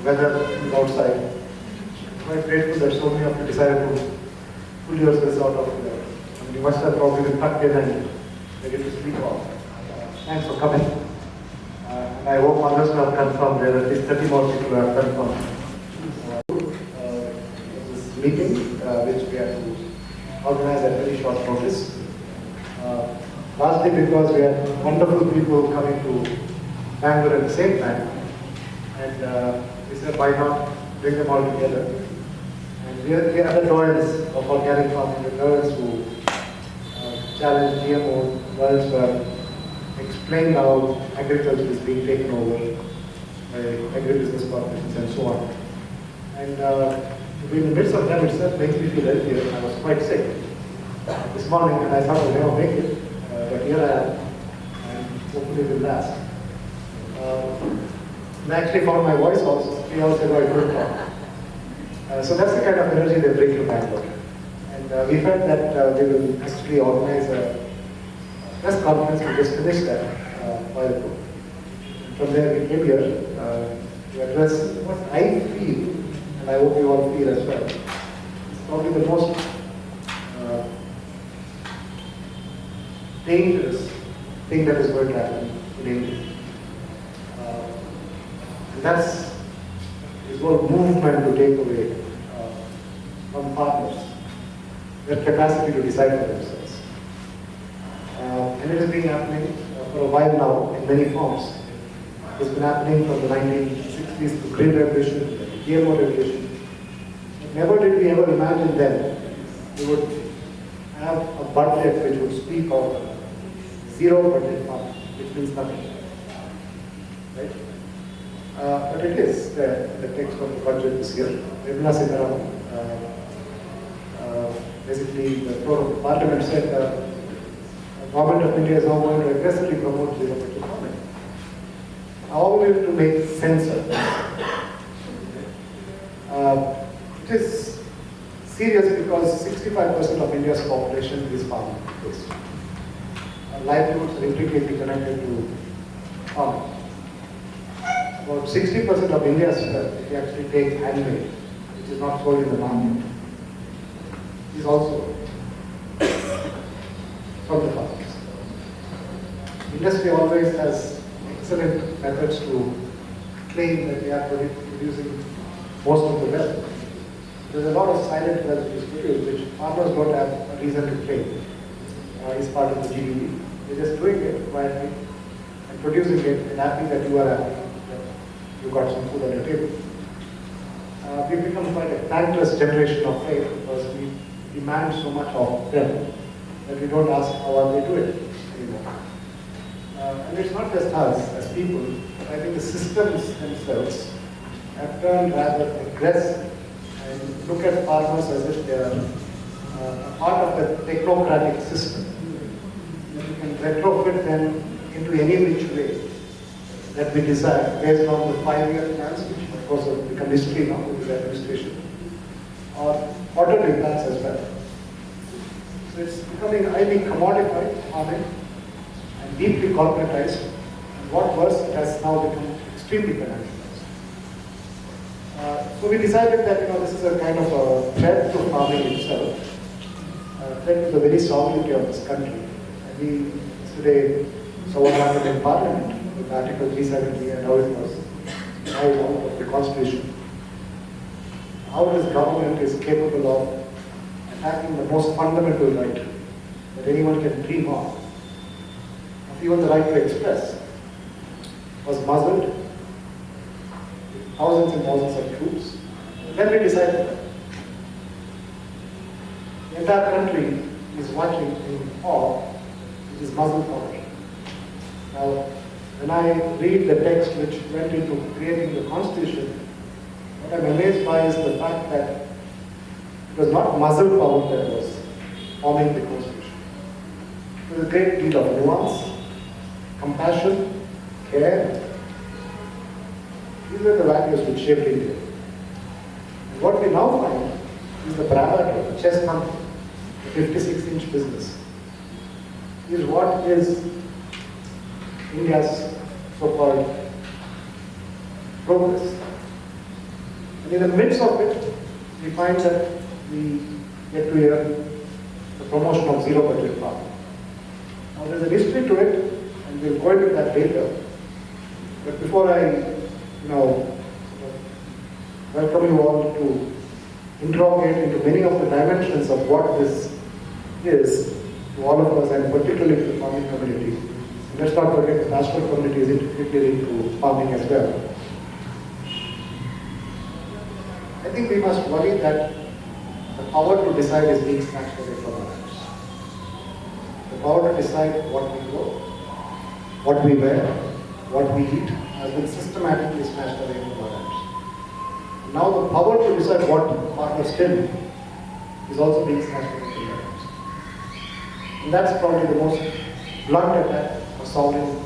weather is outside. I'm quite grateful that so many of you decided to pull yourselves out of here. I mean, you must have probably been tucked in and ready to speak off. Thanks for coming. And I hope others who have confirmed, there are at least 30 more people who have confirmed. This meeting, which we had to organize at very short notice. Largely because we had wonderful people coming to Bangalore at the same time. And we said, why not bring them all together? And we are the doyens of organic farming, the doyens who challenge GMO, doyens who have explained how agriculture is being taken over by agribusiness corporations and so on. And to be in the midst of them itself makes me feel healthier. I was quite sick this morning and I thought I'll never make it, but here I am, and hopefully it will last. I actually found my voice also 3 hours ago. I couldn't talk. So that's the kind of energy they bring to Bangalore. And we felt that we will actually organize a press conference. We just finished that a while ago. From there we came here to address what I feel, and I hope you all feel as well. It's probably the most dangerous thing that is going to happen in India. And that's this whole movement to take away from farmers their capacity to decide for themselves. And it has been happening for a while now in many forms. It's been happening from the 1960s to Green Revolution, GMO Revolution. Never did we ever imagine then we would have a budget which would speak of zero budget farming, which means nothing. Right? But it is the text of the budget this year. Basically, the floor of the parliament said the government of India is now going to aggressively promote zero budget farming. How are we to make sense of this? It is serious because 65% of India's population is farming based. Livelihoods are intricately connected to farming. About 60% of India's wealth, if you actually take handmade, which is not sold in the market, is also from the farmers. Industry always has excellent methods to claim that they are producing most of the wealth. There's a lot of silent wealth which is produced, which farmers don't have a reason to claim. Is part of the GDP. They're just doing it quietly and producing it and happy that you are happy. You got some food on your table. We've become quite a thankless generation of faith because we demand so much of them that we don't ask how are they doing anymore. And it's not just us as people, but I think the systems themselves have turned rather aggressive and look at farmers as if they are a part of a technocratic system. That we can retrofit them into any which way that we desire based on the 5-year plans, which of course have become history now with the administration, or quarterly plans as well. So it's becoming highly commodified farming and deeply corporatized, and what worse, it has now become extremely financialized. So we decided that this is a kind of a threat to farming itself, a threat to the very sovereignty of this country. And we yesterday saw what happened in Parliament with Article 370 and how it was now out of the Constitution. How this government is capable of attacking the most fundamental right that anyone can dream of even the right to express, was muzzled with thousands and thousands of troops. And then we decided that the entire country is watching in awe, which is muzzle power. Now, when I read the text which went into creating the Constitution, what I'm amazed by is the fact that it was not muzzle power that was forming the Constitution. There was a great deal of nuance, compassion, care. These are the values which shaped India. And what we now find is the bravado, the chest thumping, the 56-inch business, is what is India's so-called progress. And in the midst of it, we find that we get to hear the promotion of zero budget farming. Now there's a history to it, and we'll go into that later. But before I, welcome you all to interrogate into many of the dimensions of what this is to all of us, and particularly to the farming community. And let's not forget the pastoral community is integrated into farming as well. I think we must worry that the power to decide is being snatched away from our hands. The power to decide what we grow, what we wear, what we eat has been systematically snatched away from our hands. Now the power to decide what farmers can do is also being snatched away from our hands. And that's probably the most blunt attack on sovereign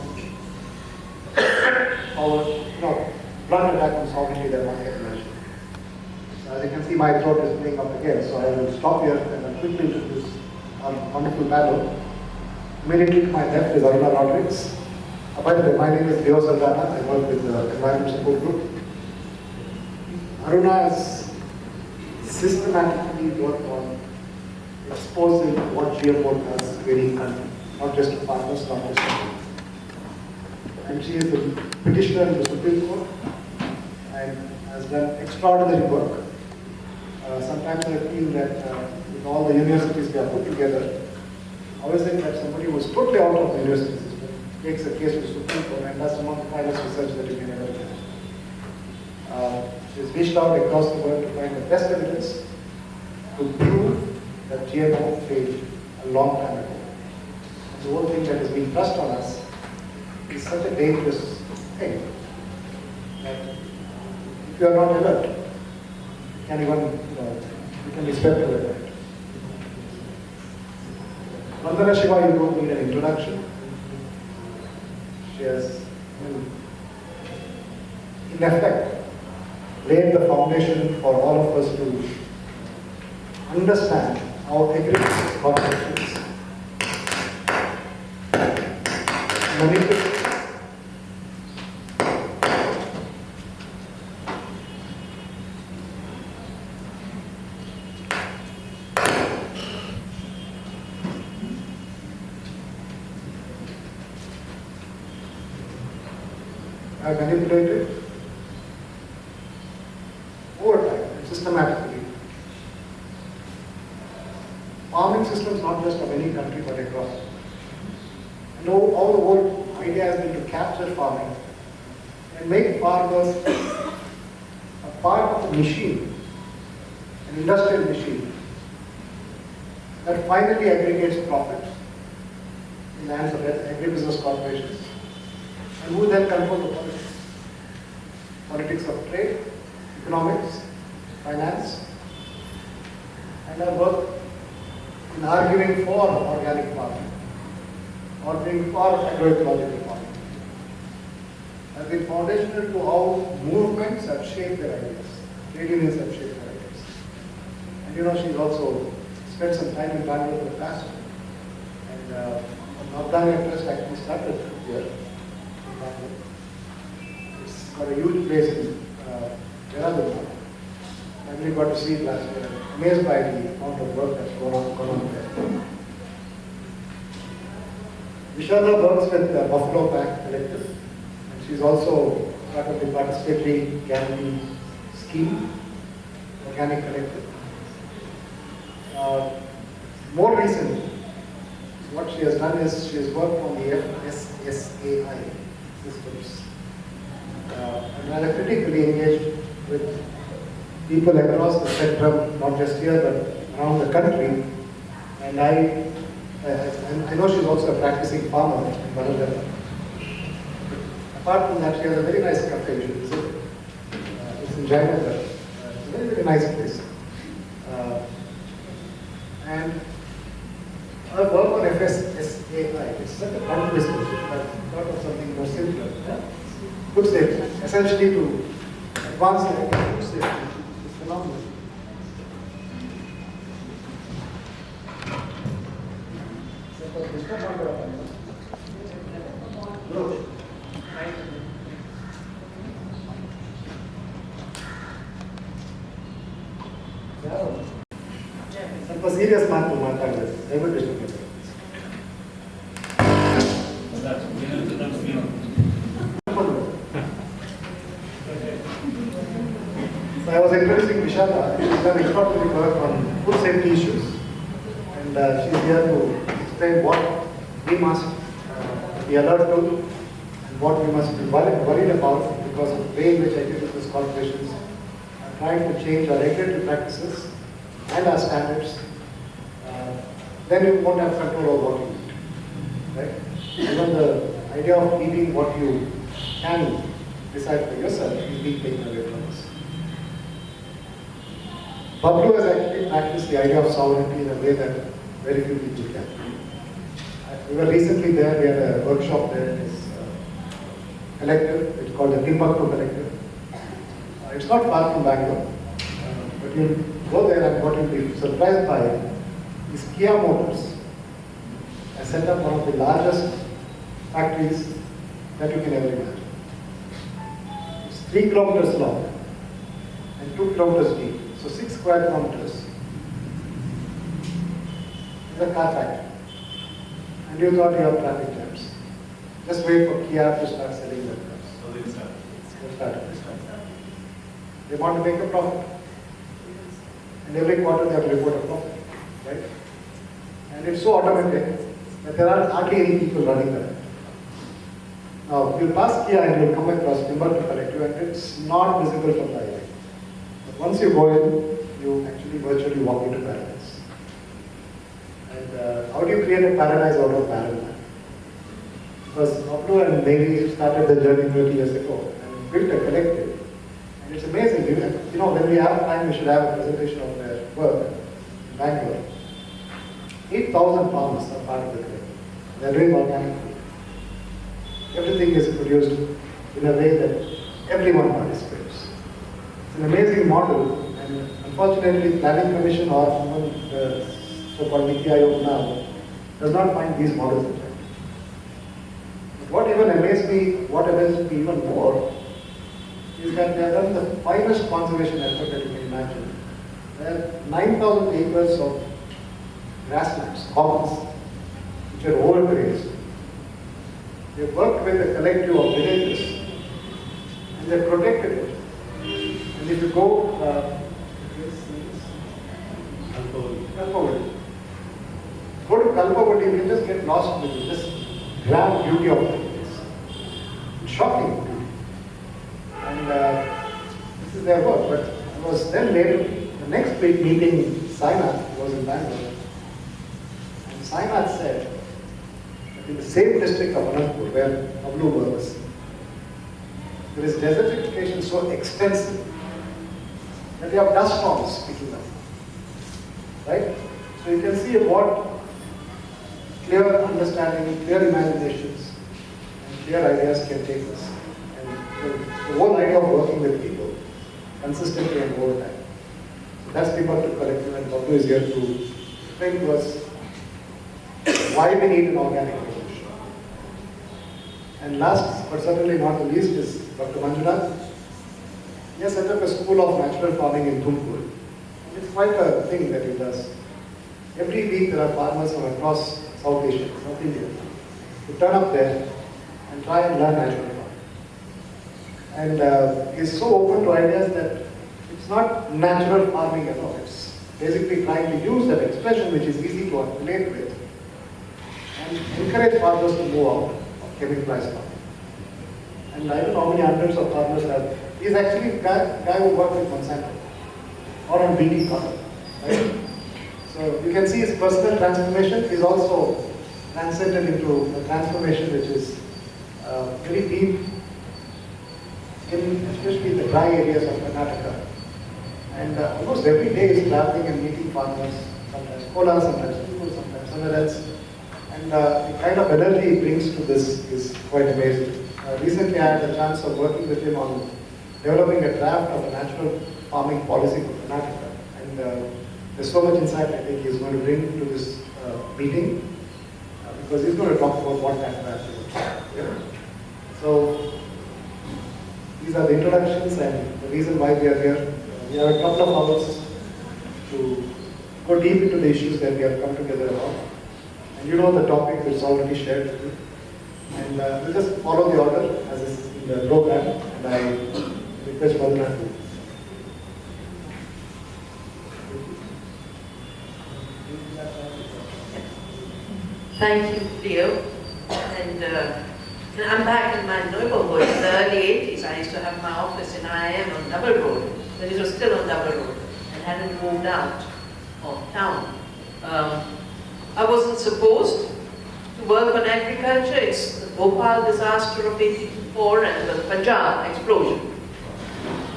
power, blunt attack on sovereignty that one can imagine. As you can see, my throat is playing up again, so I will stop here and I'll quickly introduce our wonderful panel. Immediately to my left is Aruna Rodriguez. By the way, my name is Leo Saldana. I work with the Environment Support Group. Aruna has systematically worked on exposing what GMO does to any country, not just to farmers, not just to people. And she is the petitioner in the Supreme Court and has done extraordinary work. Sometimes I feel that with all the universities we have put together, how is it that somebody who is totally out of the university system takes a case to the Supreme Court and does some of the finest research that you can ever get? She's reached out across the world to find the best evidence to prove that GMO failed a long time ago. And the whole thing that is being thrust on us is such a dangerous thing that if you are not alert, you can even, you can be swept away by it. Vandana Shiva, you don't need an introduction. She has, in effect, laid the foundation for all of us to understand how agribusiness corporations manipulate manipulated over time and systematically. Farming systems not just of any country but across. And all the whole idea has been to capture farming and make farmers a part of a machine, an industrial machine that finally aggregates profit in the hands of agribusiness corporations, and who then control the politics. Politics of trade, economics, finance, and our work in arguing for organic farming, arguing for agroecological farming, has been foundational to how movements have shaped their ideas, trade unions have shaped their ideas. And she's also spent some time in Bangalore in the past, and Organic Trust actually started here. It's got a huge place in Dehradun. I really got to see it last year. I'm amazed by the amount of work that's gone on there. Vishana works with the Buffalo Pack Collective, and she's also part of the participatory guarantee scheme, Organic Collective. More recently, what she has done is she has worked on the FSSAI systems and rather critically engaged with people across the spectrum, not just here but around the country. And I know she's also a practicing farmer in Vadodara. Apart from that, she has a very nice cafe. You should visit. It's in Jayannagar. It's a very, very nice place. And I work on FSSAI. It's such a blunt business. I thought of something more simpler. Food safety. Essentially to advance the food safety. It's phenomenal. ಸ್ವಲ್ಪ serious ಮಾತು ಮಾತಾಡಬೇಕು ದಯವಿಟ್ಟು ಇಷ್ಟಪಡ್ತೀನಿ. So I was introducing Vishaka. She's done extraordinary work on food safety issues, and she's here to explain what we must be alert to and what we must be worried about because of the way in which agricultural corporations are trying to change our regulatory practices and our standards. Then you won't have control over what you eat, right? Even the idea of eating what you can decide for yourself is being taken away from us. Bablu has actually practiced the idea of sovereignty in a way that very few people can. We were recently there, we had a workshop there in this collective, it's called the Timbuktu Collective. It's not far from Bangalore, but you'll go there and what you'll be surprised by is Kia Motors has set up one of the largest factories that you can ever imagine. It's 3 kilometers long and 2 kilometers deep, so 6 square kilometers. It's a car factory. And you thought you have traffic jams. Just wait for Kia to start selling their cars. So they start. They want to make a profit. And every quarter they have to report a profit, right? And it's so automated that there are hardly any people running that. Now, you pass Kia and you'll come across Timbuktu Collective and it's not visible from the highway. But once you go in, you actually virtually walk into paradise. And how do you create a paradise out of barren land? Because Bablu and Navy started the journey 30 years ago and built a collective. And it's amazing. You know, when we have time, we should have a presentation of their work in Bangalore. 8,000 farmers are part of the collective. They're doing organic food. Everything is produced in a way that everyone participates. It's an amazing model, and unfortunately, Planning Commission or even the so-called Niti Aayog now does not find these models attractive. But what amazes me even more is that they have done the finest conservation effort that you can imagine. There are 9,000 acres of grasslands, commons, which are overgrazed. They worked with a collective of villages and they protected it. And if you go, Kalpavati. Go to Kalpavati, you can just get lost with this grand beauty of the place. It's shocking beauty. And this is their work. But it was then later, the next big meeting, Sainath was in Bangalore. And Sainath said, in the same district of Anantapur where Bablu works, there is desertification so extensive that you have dust storms picking up. Right? So you can see what clear understanding, clear imaginations, and clear ideas can take us. And the whole idea of working with people consistently and over time. So that's the Timbuktu Collective, and Bablu is here to explain to us why we need an organic revolution. And last but certainly not the least is Dr. Manjunath. He has set up a school of natural farming in Tumkur. It's quite a thing that he does. Every week there are farmers from across South Asia, South India, who turn up there and try and learn natural farming. And he's so open to ideas that it's not natural farming at all. It's basically trying to use that expression which is easy to relate with and encourage farmers to move out of chemicalized farming. And I don't know how many hundreds of farmers have. He's actually a guy who worked with Monsanto or on BT cotton, right? So you can see his personal transformation is also transcended into a transformation which is very deep in especially the dry areas of Karnataka. And almost every day he's traveling and meeting farmers, sometimes Kola, sometimes people, sometimes somewhere else. And the kind of energy he brings to this is quite amazing. Recently I had a chance of working with him on developing a draft of a natural farming policy for Karnataka. And there's so much insight I think he's going to bring to this meeting because he's going to talk about what that draft is. Yeah. So these are the introductions and the reason why we are here. We have a couple of hours to go deep into the issues that we have come together on. And you know the topic is already shared with you. And we'll just follow the order as is in the program, and I request Madhuna to. Thank you, Leo. And I'm back in my neighborhood. In the early 80s, I used to have my office in IIM on Double Road, when it was still on Double Road, and hadn't moved out of town. I wasn't supposed to work on agriculture. It's the Bhopal disaster of 84 and the Punjab explosion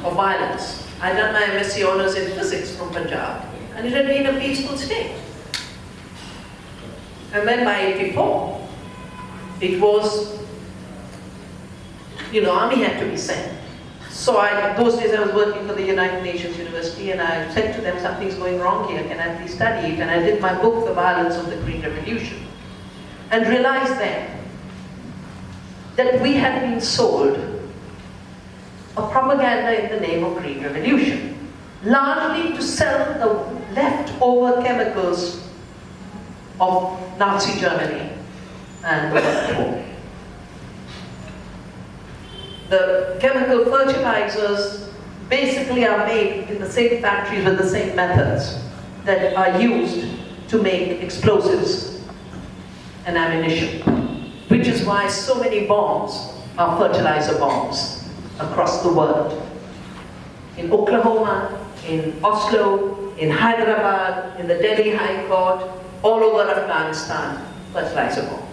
of violence. I'd done my MSc Honours in physics from Punjab, and it had been a peaceful state. And then by 84, it was, army had to be sent. So those days I was working for the United Nations University, and I said to them, something's going wrong here, can I please study it? And I did my book, The Violence of the Green Revolution, and realized then that we had been sold a propaganda in the name of Green Revolution, largely to sell the leftover chemicals of Nazi Germany and the World War. The chemical fertilizers basically are made in the same factories with the same methods that are used to make explosives and ammunition, which is why so many bombs are fertilizer bombs across the world. In Oklahoma, in Oslo, in Hyderabad, in the Delhi High Court, all over Afghanistan, fertilizer bombs.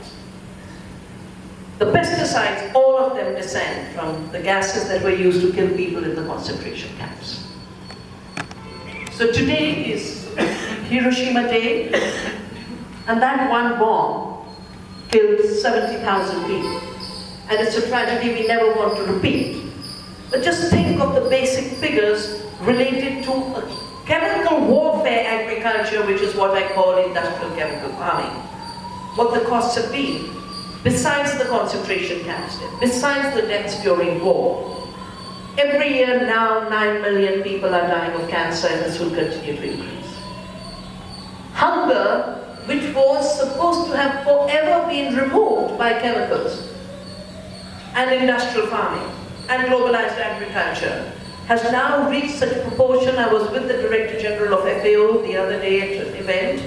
The pesticides, all of them descend from the gases that were used to kill people in the concentration camps. So today is Hiroshima Day, and that one bomb killed 70,000 people. And it's a tragedy we never want to repeat. But just think of the basic figures related to chemical warfare agriculture, which is what I call industrial chemical farming. What the costs have been, besides the concentration camps, besides the deaths during war. Every year now, 9 million people are dying of cancer, and this will continue to increase. Hunger, which was supposed to have forever been removed by chemicals, and industrial farming, and globalized agriculture, has now reached such proportion. I was with the Director General of FAO the other day at an event,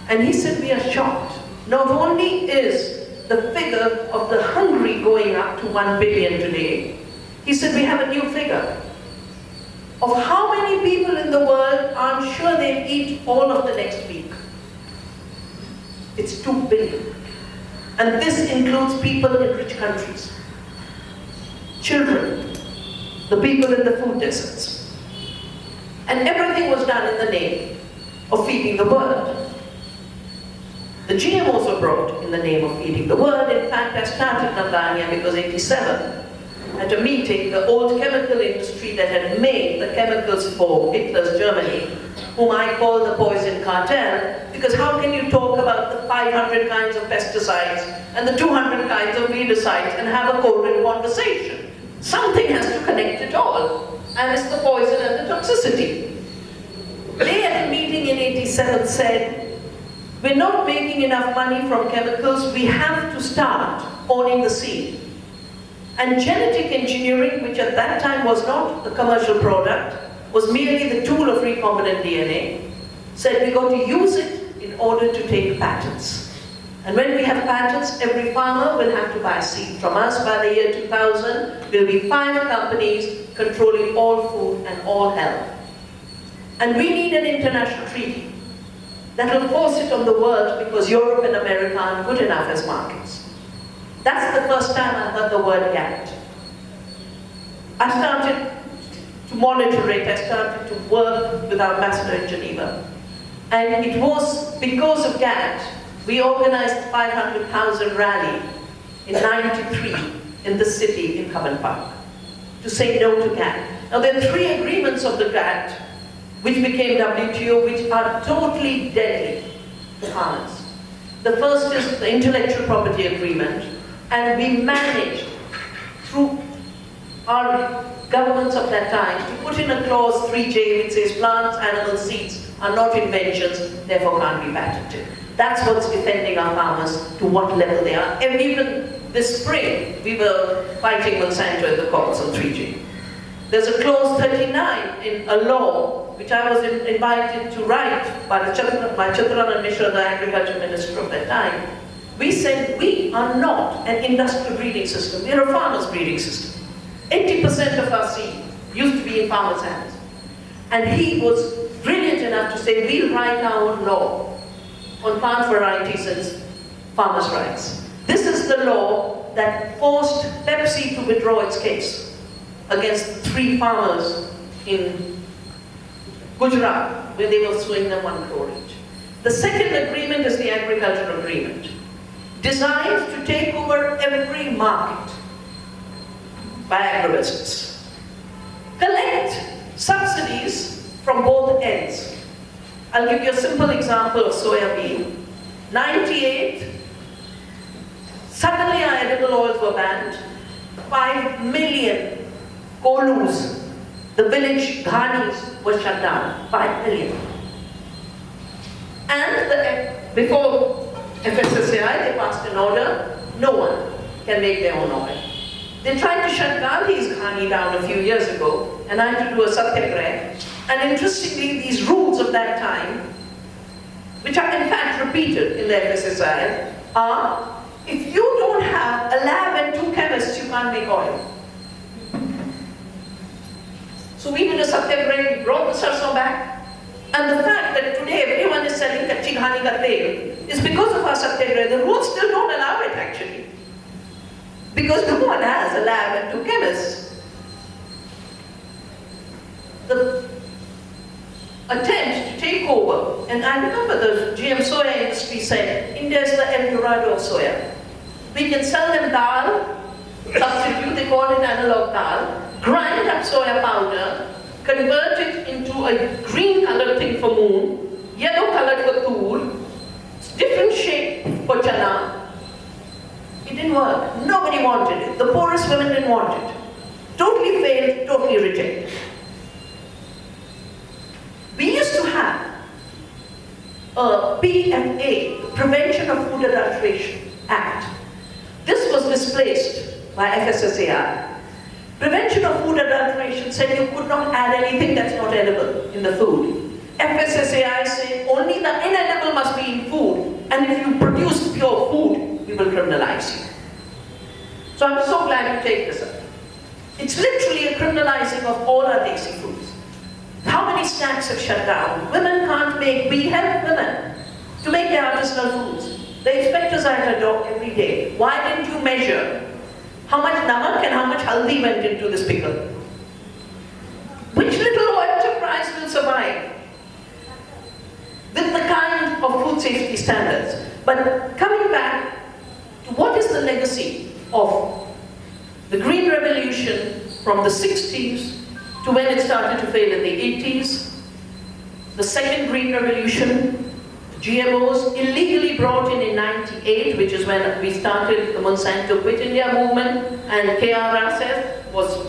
and he said, we are shocked. Not only is the figure of the hungry going up to 1 billion today, he said we have a new figure of how many people in the world aren't sure they'll eat all of the next week. It's 2 billion. And this includes people in rich countries, children, the people in the food deserts. And everything was done in the name of feeding the world. The GMOs were brought in the name of feeding the world. In fact, I started Nadanya because 87, at a meeting, the old chemical industry that had made the chemicals for Hitler's Germany, whom I call the poison cartel, because how can you talk about the 500 kinds of pesticides and the 200 kinds of weedicides and have a coherent conversation? Something has to connect it all, and it's the poison and the toxicity. They at a meeting in 87 said, we're not making enough money from chemicals, we have to start owning the seed. And genetic engineering, which at that time was not a commercial product, was merely the tool of recombinant DNA, said we're going to use it in order to take patents. And when we have patents, every farmer will have to buy seed from us. By the year 2000, there will be 5 companies controlling all food and all health. And we need an international treaty that will force it on the world, because Europe and America aren't good enough as markets. That's the first time I heard the word GATT. I started to monitor it, I started to work with our ambassador in Geneva. And it was because of GATT, we organized the 500,000 rally in '93 in the city in Covent Park to say no to GATT. Now there are 3 agreements of the GATT which became WTO, which are totally deadly to farmers. The first is the intellectual property agreement, and we managed, through our governments of that time, to put in a clause 3J which says plants, animal seeds are not inventions, therefore can't be patented. That's what's defending our farmers to what level they are. And even this spring, we were fighting Monsanto in the courts on 3G. There's a clause 39 in a law, which I was invited to write by Chaturana Mishra, the agriculture minister of that time. We said we are not an industrial breeding system, we are a farmer's breeding system. 80% of our seed used to be in farmers' hands. And he was brilliant enough to say, we'll write our own law on plant varieties and farmers' rights. This is the law that forced Pepsi to withdraw its case against 3 farmers in Gujarat, where they were suing them 1 crore each. The second agreement is the agricultural agreement, designed to take over every market by agribusiness. Collect subsidies from both ends. I'll give you a simple example of soya bean. 98, suddenly our edible oils were banned. 5 million Kolus, the village ghanis, were shut down. 5 million. And before FSSAI, they passed an order, no one can make their own oil. They tried to shut Gandhi's ghani down a few years ago, and I had to do a satyagraha. And interestingly, these rules of that time, which are in fact repeated in the FSSAI, are, if you don't have a lab and 2 chemists, you can't make oil. So we did a satyagraha, we brought the sarson back, and the fact that today everyone is selling kachi ghani ka tel is because of our satyagraha. The rules still don't allow it actually, because no one has a lab and 2 chemists. The attempt to take over, and I remember the GM soya industry said, India is the El Dorado of soya. We can sell them dal, substitute, they call it analog dal, grind up soya powder, convert it into a green colored thing for moon, yellow colored for tur, different shape for chana. It didn't work. Nobody wanted it. The poorest women didn't want it. Totally failed, totally rejected. We used to have a PFA, Prevention of Food Adulteration Act. This was misplaced by FSSAI. Prevention of food adulteration said you could not add anything that's not edible in the food. FSSAI said only the inedible must be in food, and if you produce pure food, we will criminalize you. So I'm so glad you take this up. It's literally a criminalizing of all our desi foods. How many snacks have shut down? Women can't make, we help women to make their artisanal foods. They expect us at a door every day. Why didn't you measure how much namak and how much haldi went into this pickle? Which little enterprise will survive with the kind of food safety standards? But coming back to what is the legacy of the Green Revolution from the 60s to when it started to fail in the 80s, the second Green Revolution, GMOs illegally brought in 98, which is when we started the Monsanto Quit India movement, and K.R. Rasef was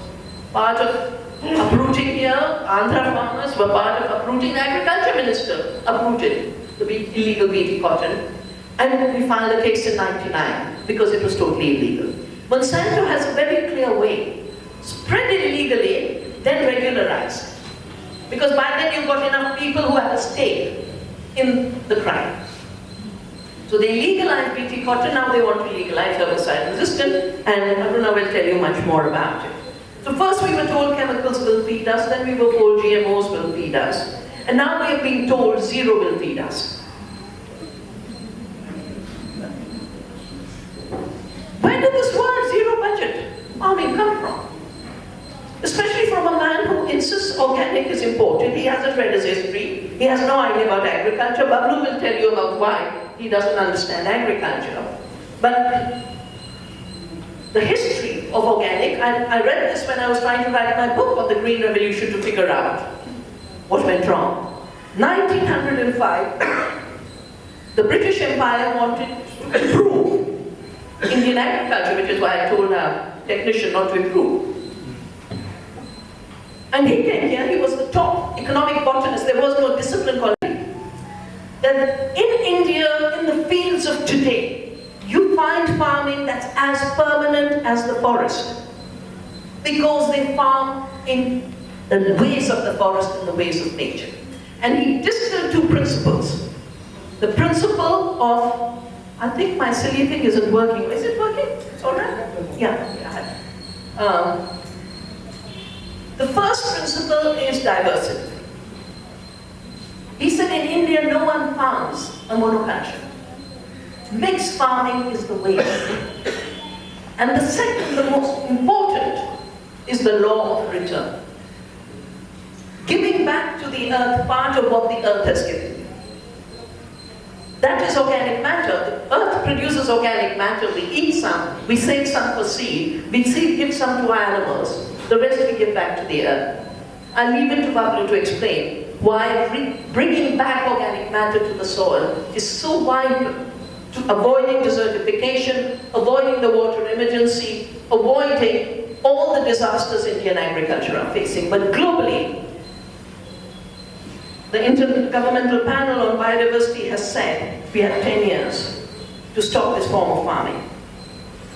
part of uprooting here. Andhra farmers were part of uprooting. The agriculture minister uprooted the illegal BT cotton, and we filed a case in 99 because it was totally illegal. Monsanto has a very clear way. Spread it illegally, then regularize. Because by then you've got enough people who have a stake in the crime. So they legalized BT cotton, now they want to legalize herbicide resistant, and Aruna will tell you much more about it. So first we were told chemicals will feed us, then we were told GMOs will feed us, and now we are being told zero will feed us. Where did this word zero budget farming come from? Especially from a man who insists organic is important. He hasn't read his history. He has no idea about agriculture. Bablu will tell you about why he doesn't understand agriculture. But the history of organic, I read this when I was trying to write my book on the Green Revolution to figure out what went wrong. 1905, the British Empire wanted to improve Indian agriculture, which is why I told our technician not to improve. And he came here, he was the top economic botanist. There was no discipline called that in India, in the fields of today, you find farming that's as permanent as the forest, because they farm in the ways of the forest and the ways of nature. And he distilled two principles. The principle of, I think my silly thing isn't working. Is it working? It's all right? Yeah. The first principle is diversity. He said in India, no one farms a monoculture. Mixed farming is the way. And the second, the most important, is the law of return. Giving back to the earth part of what the earth has given you. That is organic matter. The earth produces organic matter. We eat some, we save some for seed, we give some to our animals, the rest we give back to the earth. I'll leave it to Pablo to explain why bringing back organic matter to the soil is so vital to avoiding desertification, avoiding the water emergency, avoiding all the disasters Indian agriculture are facing. But globally, the Intergovernmental Panel on Biodiversity has said we have 10 years to stop this form of farming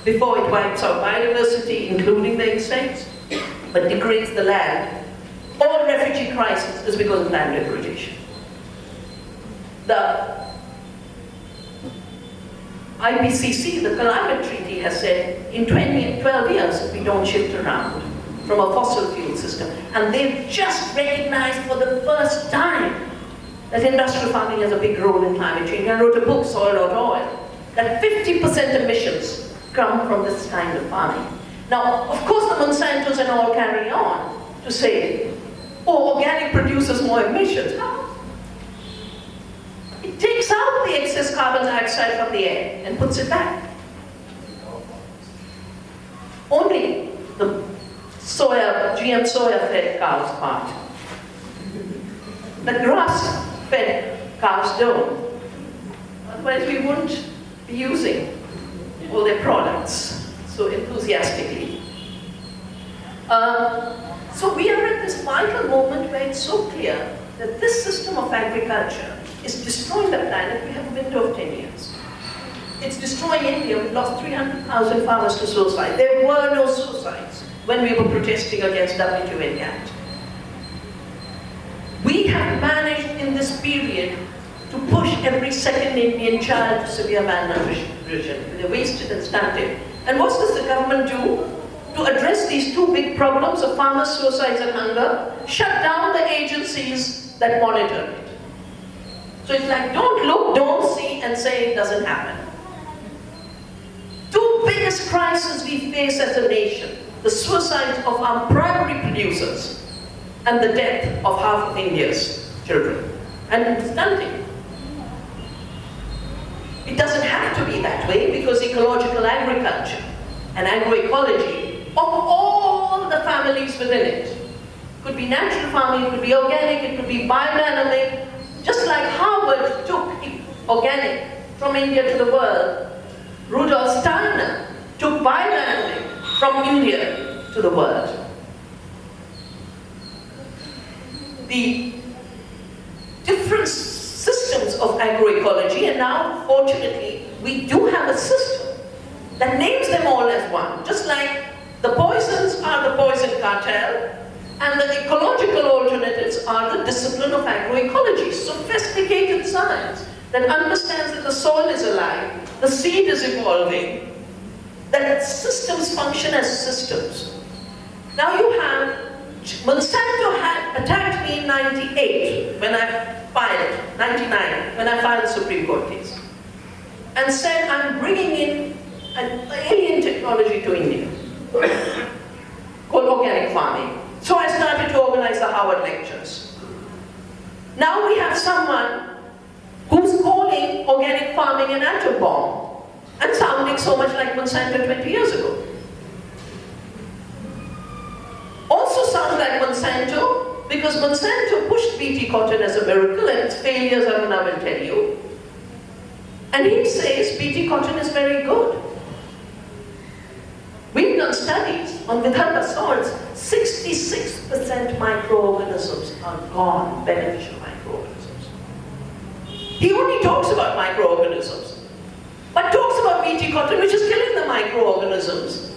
before it wipes out biodiversity, including the insects, but degrades the land. All refugee crisis is because of land degradation. The IPCC, the Climate Treaty, has said in 12 years if we don't shift around from a fossil fuel system. And they've just recognized for the first time that industrial farming has a big role in climate change. I wrote a book, Soil Not Oil, that 50% emissions come from this kind of farming. Now, of course, the Monsantos and all carry on to say, oh, organic produces more emissions. No. It takes out the excess carbon dioxide from the air and puts it back. Only the GM soya-fed cows part. The grass-fed cows don't. Otherwise we wouldn't be using all their products so enthusiastically. So we are at this vital moment where it's so clear that this system of agriculture is destroying the planet. We have a window of 10 years. It's destroying India. We've lost 300,000 farmers to suicide. There were no suicides when we were protesting against WTO and GATT. We have managed in this period to push every second Indian child to severe malnutrition. They're wasted and stunted. And what does the government do? To address these two big problems of farmers' suicides and hunger, shut down the agencies that monitor it. So it's like, don't look, don't see, and say it doesn't happen. Two biggest crises we face as a nation: the suicide of our primary producers and the death of half of India's children. And stunting. It doesn't have to be that way, because ecological agriculture and agroecology of all the families within it, could be natural farming, it could be organic, it could be biodynamic. Just like Harvard took organic from India to the world, Rudolf Steiner took biodynamic from India to the world. The different systems of agroecology, and now fortunately we do have a system that names them all as one. Just like the poisons are the poison cartel, and the ecological alternatives are the discipline of agroecology. Sophisticated science that understands that the soil is alive, the seed is evolving, that systems function as systems. Now you have, Monsanto had attacked me in 98 when I filed, 99, when I filed the Supreme Court case, and said I'm bringing in an alien technology to India called organic farming. So I started to organize the Harvard lectures. Now we have someone who's calling organic farming an atom bomb and sounding so much like Monsanto 20 years ago. Also sounds like Monsanto because Monsanto pushed BT cotton as a miracle, and its failures I will tell you. And he says BT cotton is very good. We've done studies on Vidarbha soils, 66% microorganisms are gone, beneficial microorganisms. He only talks about microorganisms, but talks about BT cotton, which is killing the microorganisms,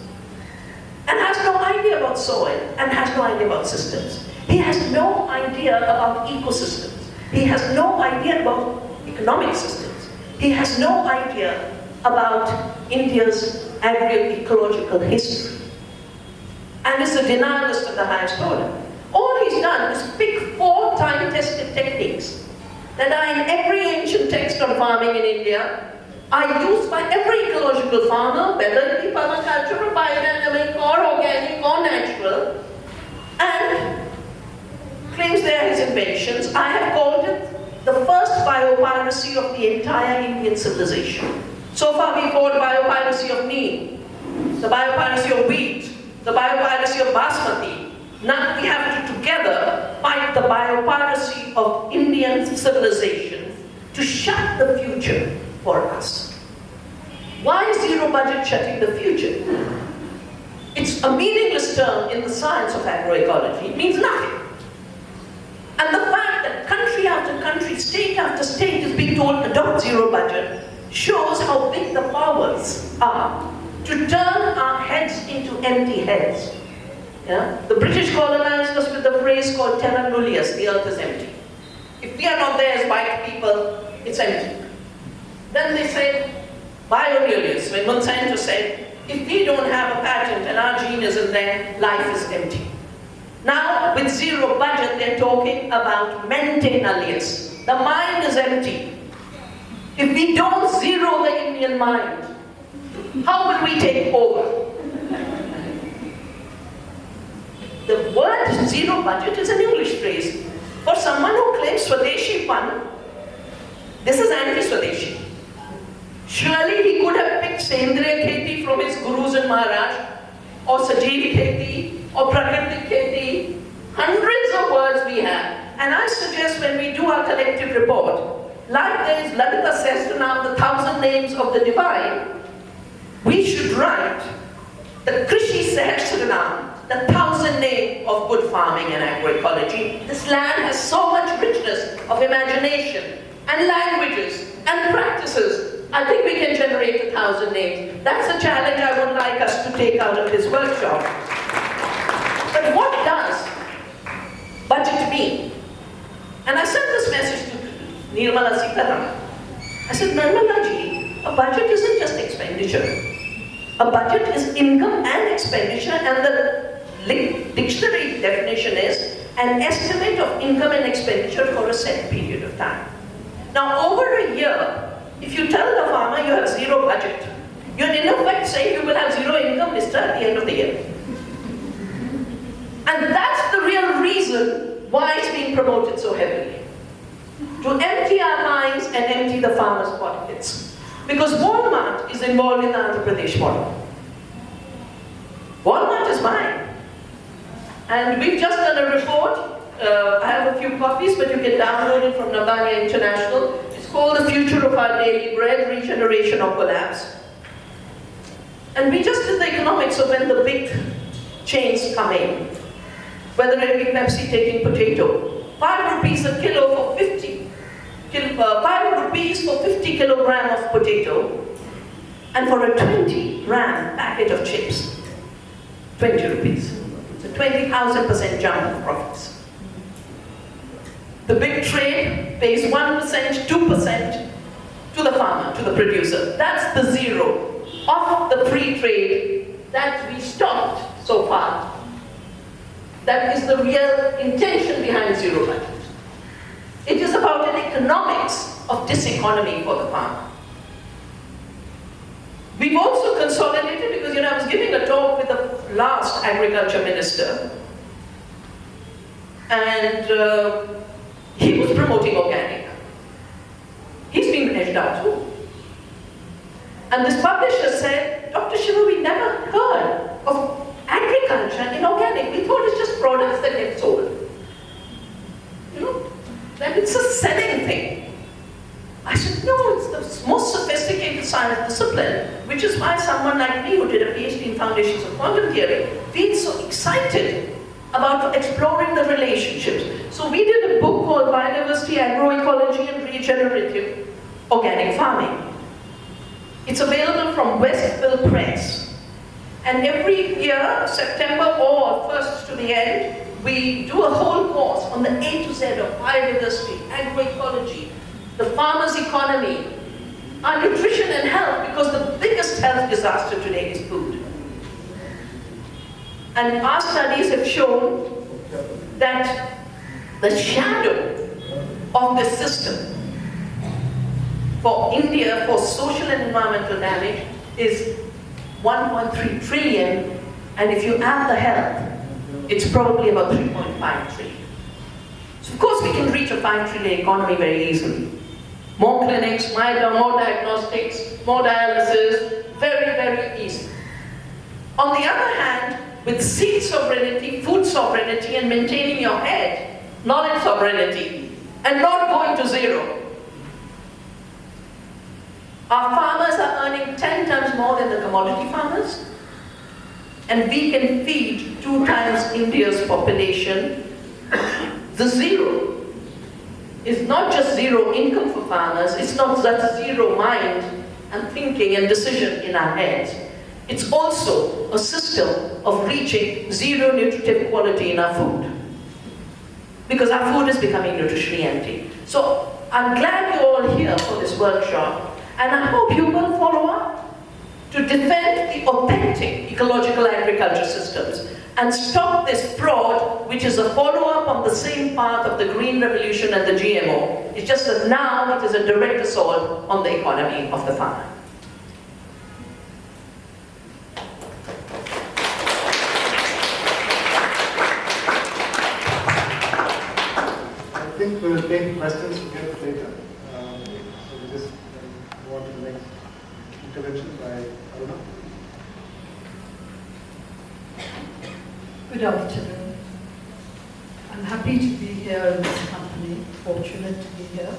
and has no idea about soil, and has no idea about systems. He has no idea about ecosystems. He has no idea about economic systems. He has no idea about India's agroecological history. And is a denialist of the highest order. All he's done is pick 4 time-tested techniques that are in every ancient text on farming in India, are used by every ecological farmer, whether it be permaculture or biodynamic or organic or natural, and claims they are his inventions. I have called it the first biopiracy of the entire Indian civilization. So far we've called biopiracy of neem, the biopiracy of wheat, the biopiracy of basmati. Now we have to together fight the biopiracy of Indian civilization to shut the future for us. Why is zero budget shutting the future? It's a meaningless term in the science of agroecology. It means nothing. And the fact that country after country, state after state is being told to adopt zero budget shows how big the powers are to turn our heads into empty heads. Yeah? The British colonized us with a phrase called terra nullius, the earth is empty. If we are not there as white people, it's empty. Then they said, bio-nullius, when Monsanto said, if we don't have a patent and our gene isn't there, life is empty. Now, with zero budget, they're talking about mente nullius. The mind is empty. If we don't zero the Indian mind, how will we take over? The word zero budget is an English phrase. For someone who claims Swadeshi Pan, this is anti-Swadeshi. Surely he could have picked Sendriya Kheti from his gurus in Maharashtra, or Sajeev Kheti, or Prakritik Kheti. Hundreds of words we have. And I suggest when we do our collective report, like there is Lalita Sahasranam, the 1,000 names of the divine, we should write the Krishi Sahasranam, the 1,000 name of good farming and agroecology. This land has so much richness of imagination and languages and practices. I think we can generate 1,000 names. That's a challenge I would like us to take out of this workshop. But what does budget mean? And I sent this message to Nirmala Sitaraman. I said, Nirmala ji, a budget isn't just expenditure. A budget is income and expenditure, and the dictionary definition is an estimate of income and expenditure for a set period of time. Now, over a year, if you tell the farmer you have zero budget, you're in effect saying you will have zero income, mister, at the end of the year. And that's the real reason why it's being promoted so heavily. To empty our minds and empty the farmers' pockets. Because Walmart is involved in the Andhra Pradesh model. Walmart is mine. And we've just done a report. I have a few copies, but you can download it from Nabania International. It's called The Future of Our Daily Bread, Regeneration or Collapse. And we just did the economics of when the big chains come in. Whether it be Pepsi taking potato. 5 rupees a kilo for 5 rupees for 50 kilogram of potato, and for a 20 gram packet of chips, 20 rupees. So 20,000% jump in profits. The big trade pays 1%, 2% to the farmer, to the producer. That's the zero of the free trade that we stopped so far. That is the real intention behind zero budget. It is about an economics of diseconomy for the farmer. We've also consolidated, because I was giving a talk with the last agriculture minister, and he was promoting organic. He's been edged out too. And this publisher said, Dr. Shiva, we never heard of agriculture in organic. We thought it's just products that get sold. That it's a selling thing. I said, no, it's the most sophisticated science discipline, which is why someone like me, who did a PhD in Foundations of Quantum Theory, feels so excited about exploring the relationships. So we did a book called called Biodiversity, Agroecology and Regenerative Organic Farming. It's available from Westville Press. And every year, September or first to the end, we do a whole course on the A to Z of biodiversity, agroecology, the farmer's economy, our nutrition and health, because the biggest health disaster today is food. And our studies have shown that the shadow of the system for India for social and environmental damage is 1.3 trillion, and if you add the health, it's probably about 3.5 trillion. So of course we can reach a 5 trillion economy very easily. More clinics, more diagnostics, more dialysis, very, very easy. On the other hand, with seed sovereignty, food sovereignty, and maintaining your head, knowledge sovereignty, and not going to zero, our farmers are earning 10 times more than the commodity farmers, and we can feed 2 times India's population. The zero is not just zero income for farmers, it's not just zero mind and thinking and decision in our heads. It's also a system of reaching zero nutritive quality in our food. Because our food is becoming nutritionally empty. So I'm glad you're all here for this workshop, and I hope you will follow up to defend the authentic ecological agriculture systems and stop this fraud, which is a follow-up on the same path of the Green Revolution and the GMO. It's just that now it is a direct assault on the economy of the farmer. I think we will take questions again later. So we just go on to the next intervention by Aruna. Good afternoon. I'm happy to be here in this company, fortunate to be here.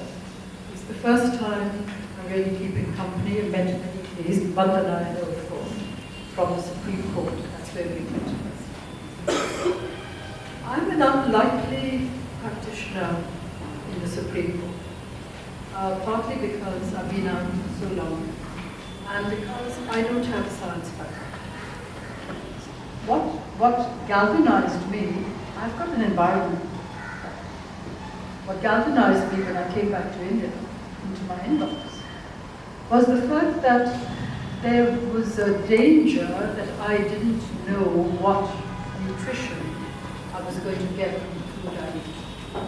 It's the first time I'm really keeping company. I've met many days, Vandana I know from the Supreme Court. That's where we met first. I'm an unlikely practitioner in the Supreme Court, partly because I've been out so long and because I don't have a science background. What galvanized me, I've got an environment. What galvanized me when I came back to India, into my inbox, was the fact that there was a danger that I didn't know what nutrition I was going to get from the food I eat.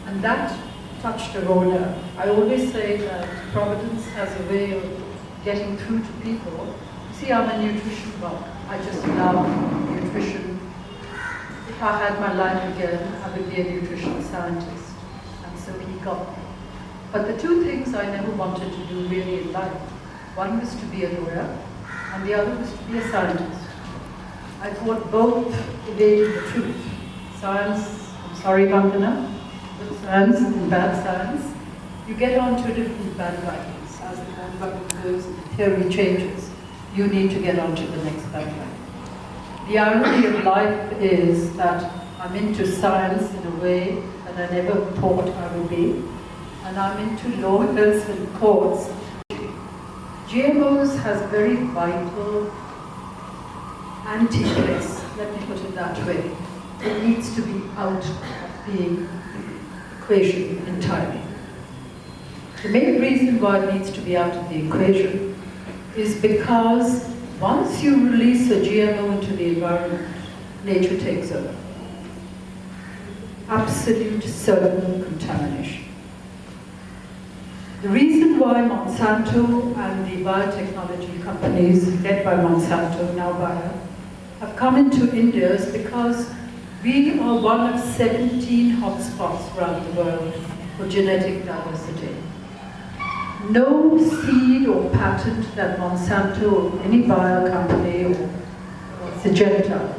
And that touched a roller. I always say that Providence has a way of getting through to people. See, I'm a nutrition buff. I just love nutrition. If I had my life again, I would be a nutrition scientist. And so he got me. But the 2 things I never wanted to do really in life, one was to be a lawyer, and the other was to be a scientist. I thought both evaded the truth. Science, I'm sorry Vandana, good science and bad science, you get onto different bandwagons. As the bandwagon goes, the theory changes. You need to get onto the next bandwagon. The irony of life is that I'm into science in a way that I never thought I would be, and I'm into lawyers and courts. GMOs has very vital anti-place, let me put it that way. It needs to be out of the equation entirely. The main reason why it needs to be out of the equation is because once you release a GMO into the environment, nature takes over. Absolute certain contamination. The reason why Monsanto and the biotechnology companies led by Monsanto, now Bayer, have come into India is because we are one of 17 hotspots around the world for genetic diversity. No seed or patent that Monsanto or any bio company or Syngenta,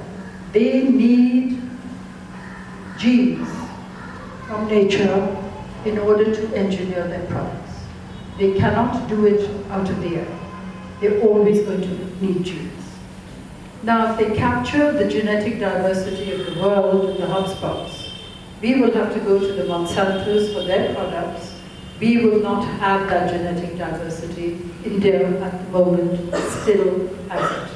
they need genes from nature in order to engineer their products. They cannot do it out of the air. They're always going to need genes. Now, if they capture the genetic diversity of the world in the hotspots, we will have to go to the Monsantos for their products. We will not have that genetic diversity. India at the moment still has it.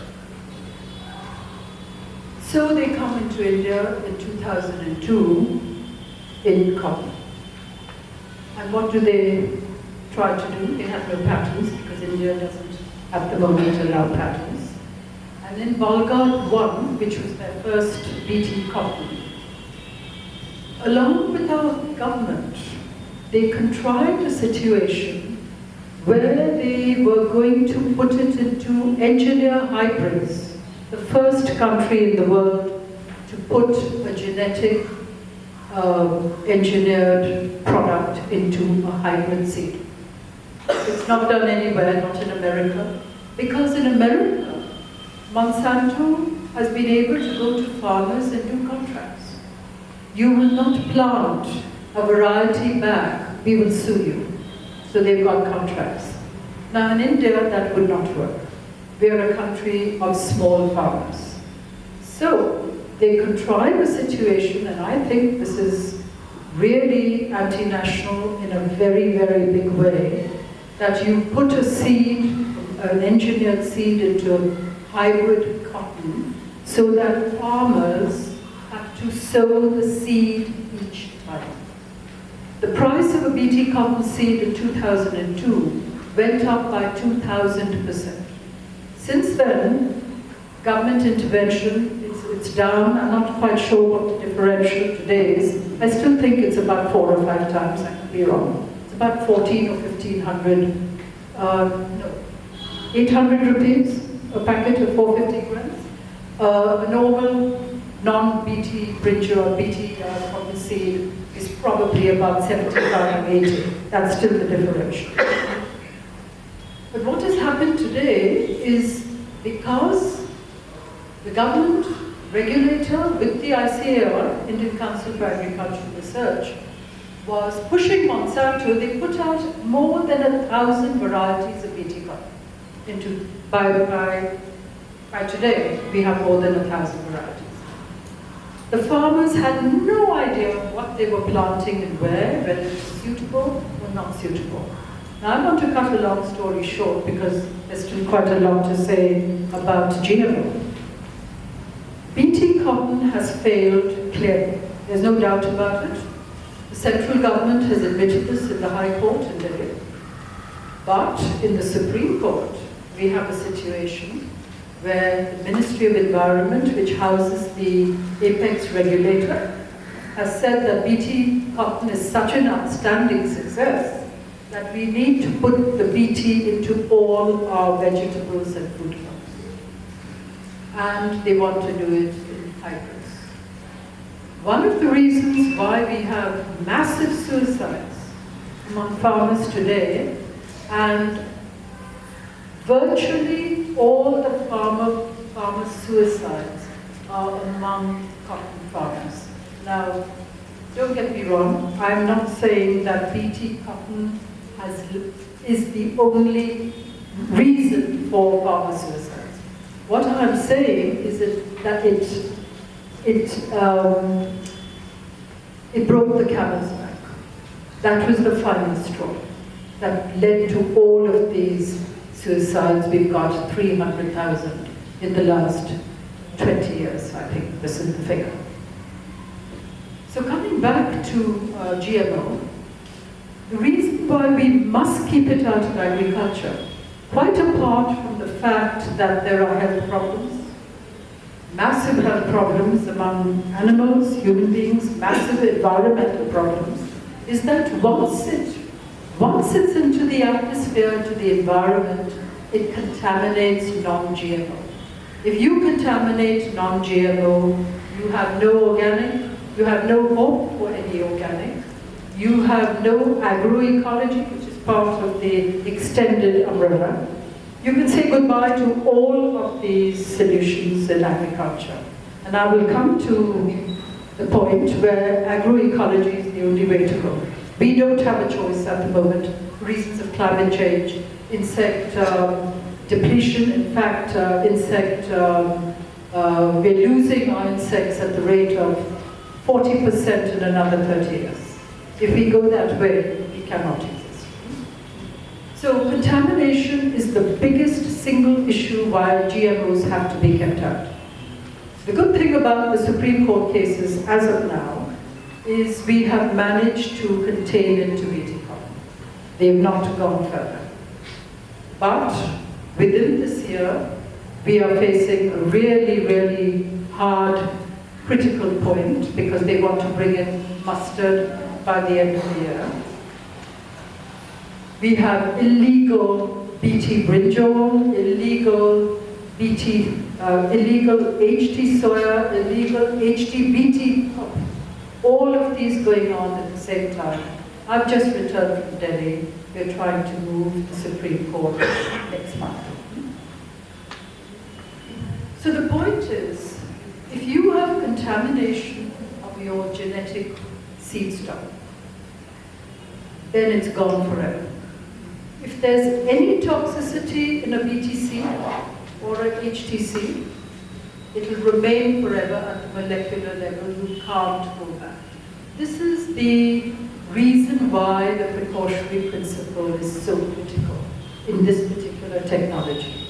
So they come into India in 2002 in cotton. And what do they try to do? They have no patents because India doesn't at the moment allow patents. And in Bulgar 1, which was their first BT cotton, along with our government, they contrived a situation where they were going to put it into engineer hybrids, the first country in the world to put a genetic engineered product into a hybrid seed. It's not done anywhere, not in America, because in America, Monsanto has been able to go to farmers and do contracts. You will not plant a variety back, we will sue you. So they've got contracts. Now in India, that would not work. We are a country of small farmers. So they contrive a situation, and I think this is really anti-national in a very, very big way, that you put a seed, an engineered seed into a hybrid cotton, so that farmers have to sow the seed each time. The price of a BT cotton seed in 2002 went up by 2,000%. Since then, government intervention, it's down. I'm not quite sure what the differential today is. I still think it's about 4 or 5 times, I could be wrong. It's about 14 or 1,500, no, 800 rupees, a packet of 450 grams. A normal non-BT brinjal or BT cotton seed is probably about 75 or 80. That's still the differential. But what has happened today is because the government regulator with the ICAR, Indian Council for Agricultural Research, was pushing Monsanto, they put out more than 1,000 varieties of BT cotton. By today, we have more than 1,000 varieties. The farmers had no idea what they were planting and whether it was suitable or not suitable. Now I want to cut a long story short because there's still quite a lot to say about GMO. BT cotton has failed clearly. There's no doubt about it. The central government has admitted this in the High Court in Delhi. But in the Supreme Court, we have a situation where the Ministry of Environment, which houses the apex regulator, has said that BT cotton is such an outstanding success that we need to put the BT into all our vegetables and food crops. And they want to do it in hybrids. One of the reasons why we have massive suicides among farmers today, and virtually all the farmer suicides are among cotton farmers. Now, don't get me wrong, I'm not saying that BT cotton is the only reason for farmer suicides. What I'm saying is that it broke the camel's back. That was the final straw that led to all of these suicides. We've got 300,000 in the last 20 years, I think this is the figure. So coming back to GMO, the reason why we must keep it out of agriculture, quite apart from the fact that there are health problems, massive health problems among animals, human beings, massive environmental problems, is that once it's into the atmosphere, into the environment, it contaminates non-GMO. If you contaminate non-GMO, you have no organic, you have no hope for any organic, you have no agroecology, which is part of the extended umbrella. You can say goodbye to all of these solutions in agriculture. And I will come to the point where agroecology is the only way to go. We don't have a choice at the moment for reasons of climate change, insect depletion. In fact, we're losing our insects at the rate of 40% in another 30 years. If we go that way, we cannot exist. So contamination is the biggest single issue why GMOs have to be kept out. The good thing about the Supreme Court cases as of now is we have managed to contain it to BT common. They have not gone further. But within this year, we are facing a really, really hard, critical point because they want to bring in mustard by the end of the year. We have illegal BT brinjal, illegal HT soya, illegal HT BT, all of these going on at the same time. I've just returned from Delhi. We're trying to move the Supreme Court next month. So the point is, if you have contamination of your genetic seed stock, then it's gone forever. If there's any toxicity in a BTC or a HTC, it will remain forever at the molecular level. You can't go back. This is the reason why the precautionary principle is so critical in this particular technology.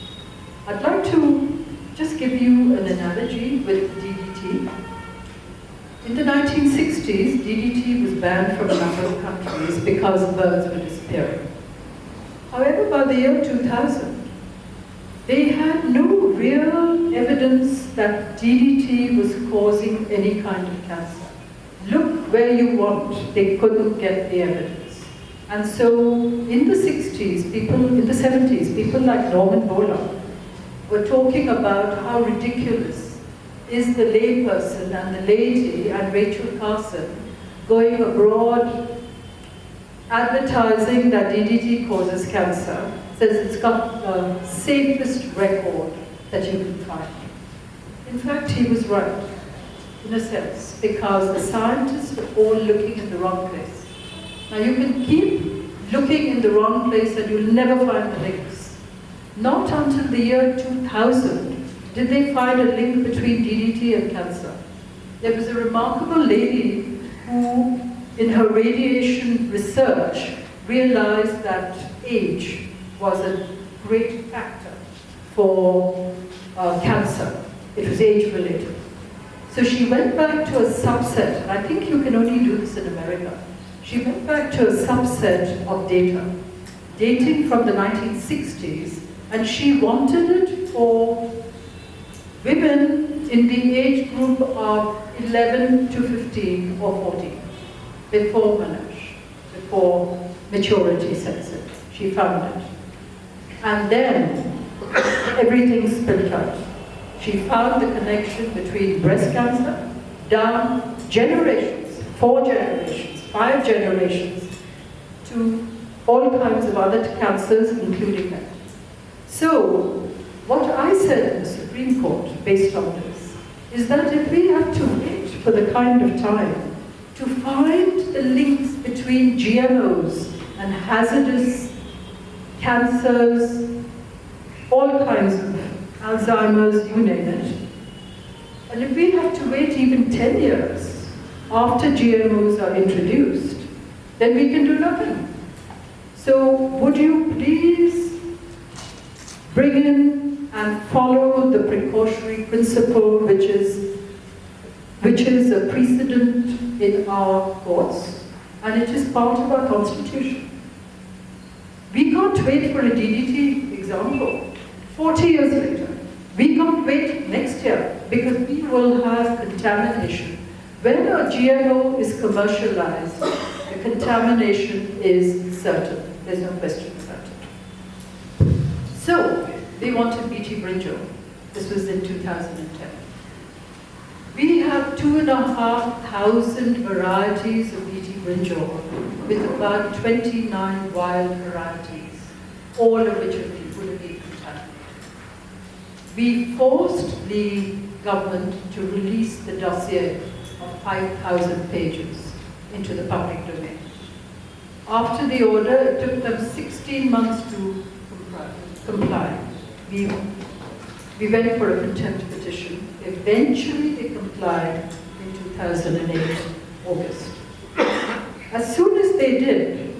I'd like to just give you an analogy with DDT. In the 1960s, DDT was banned from a number of countries because birds were disappearing. However, by the year 2000, they had no real evidence that DDT was causing any kind of cancer. Look where you want, they couldn't get the evidence. And so in the 60s, in the 70s, people like Norman Borlaug were talking about how ridiculous is the layperson and the lady and Rachel Carson going abroad advertising that DDT causes cancer, says it's got the safest record that you can find. In fact, he was right, in a sense, because the scientists were all looking in the wrong place. Now you can keep looking in the wrong place and you'll never find the links. Not until the year 2000 did they find a link between DDT and cancer. There was a remarkable lady who, in her radiation research, realized that age was a great factor for cancer. It was age-related. So she went back to a subset, and I think you can only do this in America. She went back to a subset of data, dating from the 1960s, and she wanted it for women in the age group of 11 to 15 or 14, before menarche, before maturity sets in. She found it. And then everything spilled out. She found the connection between breast cancer, down generations, 4 generations, 5 generations, to all kinds of other cancers, including that. So, what I said in the Supreme Court, based on this, is that if we have to wait for the kind of time to find the links between GMOs and hazardous cancers, all kinds of Alzheimer's, you name it. And if we have to wait even 10 years after GMOs are introduced, then we can do nothing. So would you please bring in and follow the precautionary principle, which is a precedent in our courts, and it is part of our constitution. We can't wait for a DDT example 40 years later. We can't wait next year because we will have contamination. When a GMO is commercialized, the contamination is certain. There's no question about it. So, they wanted BT brinjal. This was in 2010. We have 2,500 varieties of BT brinjal with about 29 wild varieties, all of which would be contaminated. We forced the government to release the dossier of 5,000 pages into the public domain. After the order, it took them 16 months to comply. We went for a contempt petition. Eventually, they complied in 2000. 2008, August. As soon as they did,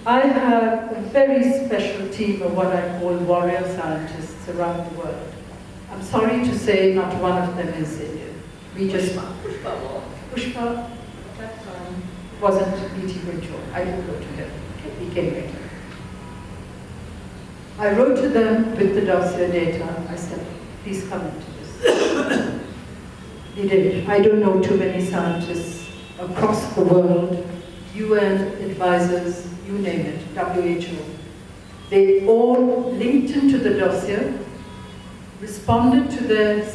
I have a very special team of what I call warrior scientists around the world. I'm sorry to say not one of them is Indian. We just... Pushpa, that wasn't B.T. Bridgewater. I didn't go to him. He came later. I wrote to them with the dossier data. I said, please come into this. They did. I don't know too many scientists across the world, UN advisors, you name it, WHO. They all linked into the dossier, responded to their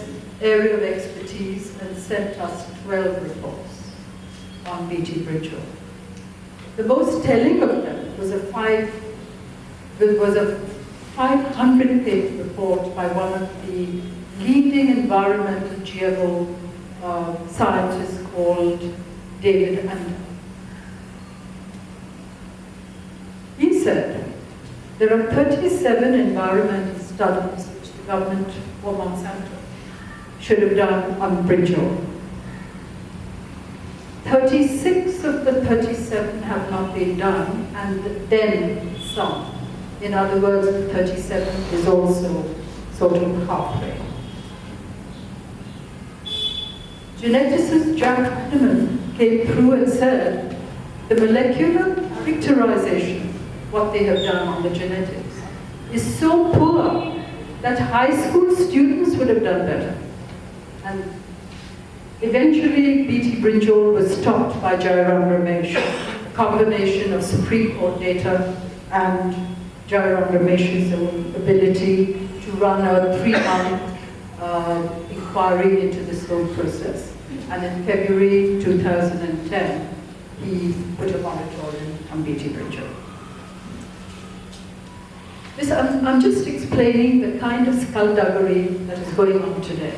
area of expertise, and sent us 12 reports on B.T. Bridgewater. The most telling of them was a 500-page report by one of the leading environmental GMO scientists called David Andrew. He said, there are 37 environmental studies which the government or Monsanto should have done on brinjal. 36 of the 37 have not been done, and then some. In other words, the 37 is also sort of halfway. Geneticist Jack Hanneman came through and said, the molecular characterization, what they have done on the genetics, is so poor that high school students would have done better. And eventually, B.T. Brinjal was stopped by Jairam Ramesh, a combination of Supreme Court data and Jairam Ramesh's own ability to run a 3-month inquiry into this whole process. And in February 2010, he put a moratorium on B.T. Brinjal. I'm just explaining the kind of skullduggery that is going on today,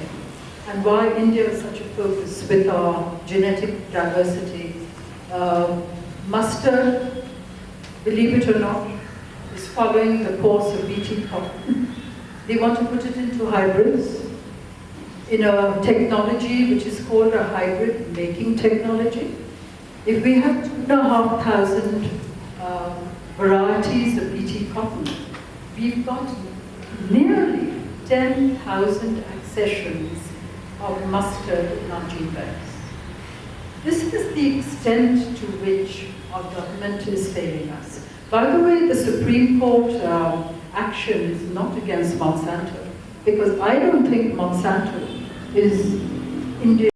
and why India is such a focus with our genetic diversity. Mustard, believe it or not, is following the course of BT cotton. They want to put it into hybrids in a technology which is called a hybrid making technology. If we have 2,500 varieties of BT cotton, we've got nearly 10,000 accessions of mustard in our gene banks. This is the extent to which our government is failing us. By the way, the Supreme Court action is not against Monsanto, because I don't think Monsanto is Indian.